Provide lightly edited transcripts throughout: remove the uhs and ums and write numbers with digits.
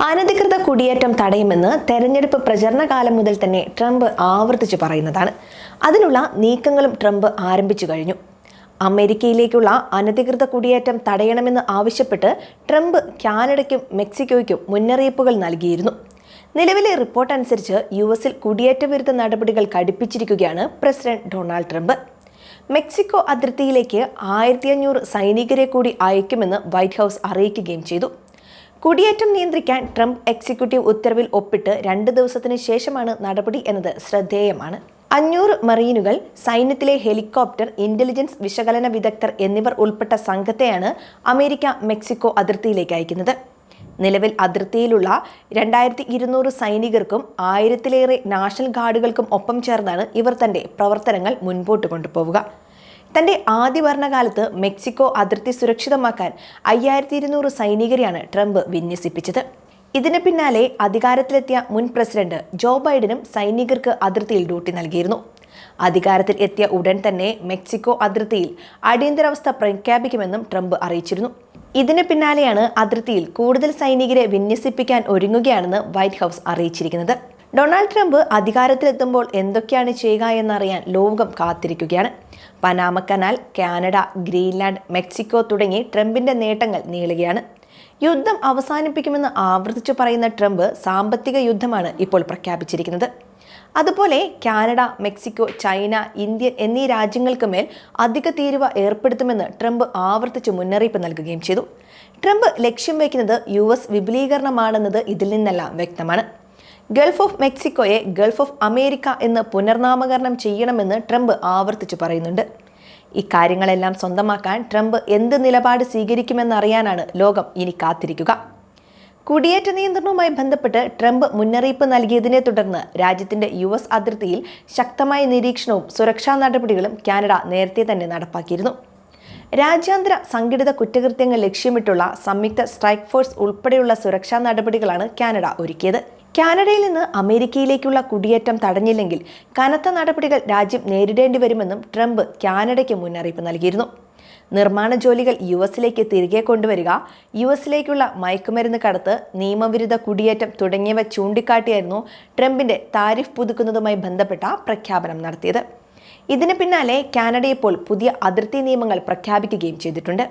അനധികൃത കുടിയേറ്റം തടയുമെന്ന് തെരഞ്ഞെടുപ്പ് പ്രചരണ കാലം മുതൽ തന്നെ ട്രംപ് ആവർത്തിച്ചു പറയുന്നതാണ്. അതിനുള്ള നീക്കങ്ങളും ട്രംപ് ആരംഭിച്ചു കഴിഞ്ഞു. അമേരിക്കയിലേക്കുള്ള അനധികൃത കുടിയേറ്റം തടയണമെന്ന് ആവശ്യപ്പെട്ട് ട്രംപ് കാനഡയ്ക്കും മെക്സിക്കോയ്ക്കും മുന്നറിയിപ്പുകൾ നൽകിയിരുന്നു. നിലവിലെ റിപ്പോർട്ട് അനുസരിച്ച് യുഎസിൽ കുടിയേറ്റ വിരുദ്ധ നടപടികൾ കടുപ്പിച്ചിരിക്കുകയാണ് പ്രസിഡന്റ് ഡൊണാൾഡ് ട്രംപ്. മെക്സിക്കോ അതിർത്തിയിലേക്ക് 1500 സൈനികരെ കൂടി അയക്കുമെന്ന് വൈറ്റ് ഹൗസ് അറിയിക്കുകയും ചെയ്തു. കുടിയേറ്റം നിയന്ത്രിക്കാൻ ട്രംപ് എക്സിക്യൂട്ടീവ് ഉത്തരവിൽ ഒപ്പിട്ട് 2 ദിവസത്തിന് ശേഷമാണ് നടപടി എന്നത് ശ്രദ്ധേയമാണ്. 500 മറീനുകൾ, സൈന്യത്തിലെ ഹെലികോപ്റ്റർ, ഇന്റലിജൻസ് വിശകലന വിദഗ്ധർ എന്നിവർ ഉൾപ്പെട്ട സംഘത്തെയാണ് അമേരിക്ക മെക്സിക്കോ അതിർത്തിയിലേക്ക് അയക്കുന്നത്. നിലവിൽ അതിർത്തിയിലുള്ള 2200 സൈനികർക്കും 1000-ലേറെ നാഷണൽ ഗാർഡുകൾക്കും ഒപ്പം ചേർന്നാണ് ഇവർ തന്റെ പ്രവർത്തനങ്ങൾ മുൻപോട്ട് കൊണ്ടുപോവുക. തന്റെ ആദ്യ ഭരണകാലത്ത് മെക്സിക്കോ അതിർത്തി സുരക്ഷിതമാക്കാൻ 5200 സൈനികരെയാണ് ട്രംപ് വിന്യസിപ്പിച്ചത്. ഇതിന് പിന്നാലെ അധികാരത്തിലെത്തിയ മുൻ പ്രസിഡന്റ് ജോ ബൈഡനും സൈനികർക്ക് അതിർത്തിയിൽ ഡ്യൂട്ടി നൽകിയിരുന്നു. അധികാരത്തിൽ എത്തിയ ഉടൻ തന്നെ മെക്സിക്കോ അതിർത്തിയിൽ അടിയന്തരാവസ്ഥ പ്രഖ്യാപിക്കുമെന്നും ട്രംപ് അറിയിച്ചിരുന്നു. ഇതിന് പിന്നാലെയാണ് അതിർത്തിയിൽ കൂടുതൽ സൈനികരെ വിന്യസിപ്പിക്കാൻ ഒരുങ്ങുകയാണെന്ന് വൈറ്റ് ഹൗസ് അറിയിച്ചിരിക്കുന്നത്. ഡൊണാൾഡ് ട്രംപ് അധികാരത്തിലെത്തുമ്പോൾ എന്തൊക്കെയാണ് ചെയ്യുക എന്നറിയാൻ ലോകം കാത്തിരിക്കുകയാണ്. Panama canal, Canada, Greenland, Mexico തുടങ്ങി ട്രംപിന്റെ നേട്ടങ്ങൾ നീളുകയാണ്. യുദ്ധം അവസാനിപ്പിക്കുമെന്ന് ആവർത്തിച്ചു പറയുന്ന ട്രംപ് സാമ്പത്തിക യുദ്ധമാണ് ഇപ്പോൾ പ്രഖ്യാപിച്ചിരിക്കുന്നത്. അതുപോലെ കാനഡ, മെക്സിക്കോ, ചൈന, ഇന്ത്യ എന്നീ രാജ്യങ്ങൾക്ക് മേൽ അധിക തീരുവ ഏർപ്പെടുത്തുമെന്ന് ട്രംപ് ആവർത്തിച്ചു മുന്നറിയിപ്പ് നൽകുകയും ചെയ്തു. ട്രംപ് ലക്ഷ്യം വയ്ക്കുന്നത് US വിപുലീകരണമാണെന്നത് ഇതിൽ നിന്നെല്ലാം വ്യക്തമാണ്. ഗൾഫ് ഓഫ് മെക്സിക്കോയെ ഗൾഫ് ഓഫ് അമേരിക്ക എന്ന് പുനർനാമകരണം ചെയ്യണമെന്ന് ട്രംപ് ആവർത്തിച്ചു പറയുന്നുണ്ട്. ഇക്കാര്യങ്ങളെല്ലാം സ്വന്തമാക്കാൻ ട്രംപ് എന്ത് നിലപാട് സ്വീകരിക്കുമെന്നറിയാനാണ് ലോകം ഇനി കാത്തിരിക്കുക. കുടിയേറ്റ നിയന്ത്രണവുമായി ബന്ധപ്പെട്ട് ട്രംപ് മുന്നറിയിപ്പ് നൽകിയതിനെ തുടർന്ന് രാജ്യത്തിന്റെ US അതിർത്തിയിൽ ശക്തമായ നിരീക്ഷണവും സുരക്ഷാ നടപടികളും കാനഡ നേരത്തെ തന്നെ നടപ്പാക്കിയിരുന്നു. രാജ്യാന്തര സംഘടിത കുറ്റകൃത്യങ്ങൾ ലക്ഷ്യമിട്ടുള്ള സംയുക്ത സ്ട്രൈക്ക് ഫോഴ്സ് ഉൾപ്പെടെയുള്ള സുരക്ഷാ നടപടികളാണ് കാനഡ ഒരുക്കിയത്. കാനഡയിൽ നിന്ന് അമേരിക്കയിലേക്കുള്ള കുടിയേറ്റം തടഞ്ഞില്ലെങ്കിൽ കനത്ത നടപടികൾ രാജ്യം നേരിടേണ്ടി വരുമെന്നും ട്രംപ് കാനഡയ്ക്ക് മുന്നറിയിപ്പ് നൽകിയിരുന്നു. നിർമ്മാണ ജോലികൾ US-ലേക്ക് തിരികെ കൊണ്ടുവരിക, US-ലേക്കുള്ള മയക്കുമരുന്ന് കടത്ത്, നിയമവിരുദ്ധ കുടിയേറ്റം തുടങ്ങിയവ ചൂണ്ടിക്കാട്ടിയായിരുന്നു ട്രംപിന്റെ താരിഫ് പുതുക്കുന്നതുമായി ബന്ധപ്പെട്ട പ്രഖ്യാപനം നടത്തിയത്. ഇതിന് പിന്നാലെ കാനഡ ഇപ്പോൾ പുതിയ അതിർത്തി നിയമങ്ങൾ പ്രഖ്യാപിക്കുകയും ചെയ്തിട്ടുണ്ട്.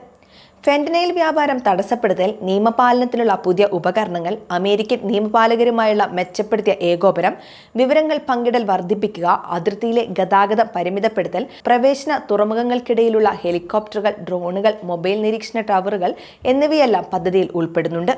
ഫെന്റനൈൽ വ്യാപാരം തടസ്സപ്പെടുത്തൽ, നിയമപാലനത്തിനുള്ള പുതിയ ഉപകരണങ്ങൾ, അമേരിക്കൻ നിയമപാലകരുമായുള്ള മെച്ചപ്പെടുത്തിയ ഏകോപനം, വിവരങ്ങൾ പങ്കിടൽ വർദ്ധിപ്പിക്കുക, അതിർത്തിയിലെ ഗതാഗതം പരിമിതപ്പെടുത്തൽ, പ്രവേശന തുറമുഖങ്ങൾക്കിടയിലുള്ള ഹെലികോപ്റ്ററുകൾ, ഡ്രോണുകൾ, മൊബൈൽ നിരീക്ഷണ ടവറുകൾ എന്നിവയെല്ലാം പദ്ധതിയിൽ ഉൾപ്പെടുന്നുണ്ട്.